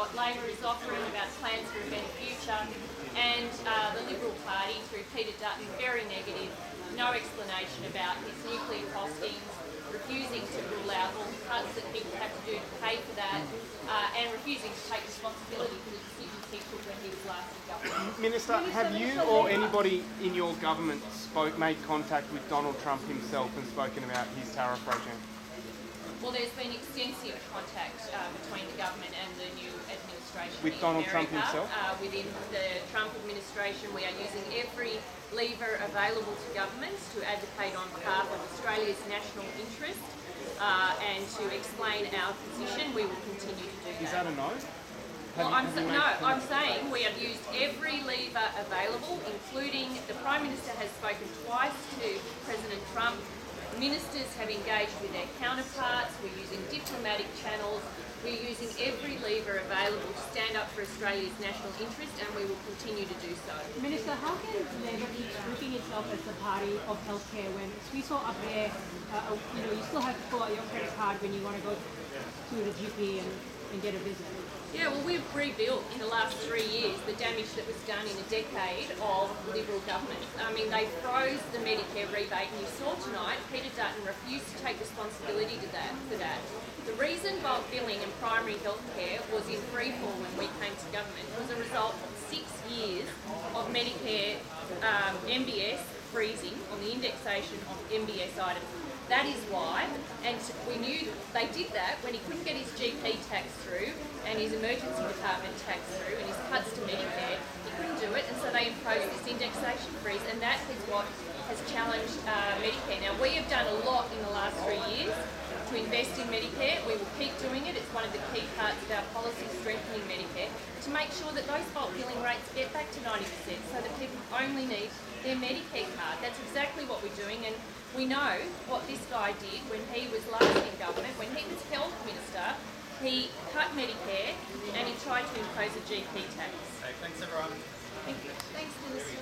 what Labor is offering about plans for a better future, and the Liberal Party, through Peter Dutton, very negative, no explanation about his nuclear costings, refusing to rule out all the cuts that people have to do to pay for that, and refusing to take responsibility for the decisions he took when he was last in government. Minister, have you or anybody in your government made contact with Donald Trump himself and spoken about his tariff regime? Well, there's been extensive contact between the government and the new administration with Donald Trump himself? Within the Trump administration, we are using every lever available to governments to advocate on behalf of Australia's national interest and to explain our position. We will continue to do that. Is that a no? I'm saying we have used every lever available, including the Prime Minister has spoken twice to President Trump. Ministers have engaged with their counterparts. We're using diplomatic channels. We're using every lever available to stand up for Australia's national interest, and we will continue to do so. Minister, how can Labor keep booking itself as the party of healthcare when we saw up there, you still have to pull out your credit card when you want to go to the GP and get a visit? Yeah, well, we've rebuilt in the last 3 years the damage that was done in a decade of Liberal government. I mean, they froze the Medicare rebate, and you saw tonight Peter Dutton refused to take responsibility for that. The reason bulk billing and primary health care was in freefall when we came to government was a result of 6 years of Medicare MBS freezing on the indexation of MBS items. That is why, and we knew they did that when he couldn't get his GP tax through and his emergency department tax through and his cuts to Medicare. He couldn't do it, and so they imposed this indexation freeze, and that is what has challenged Medicare. Now, we have done a lot in the last 3 years to invest in Medicare. We will keep doing it. It's one of the key parts of our policy, strengthening Medicare, to make sure that those bulk billing rates get back to 90% so that people only need their Medicare card. That's exactly what we're doing, and we know what this guy did when he was last in government. When he was health minister, he cut Medicare and he tried to impose a GP tax. Okay, thanks everyone. Thank you. Thanks, Minister.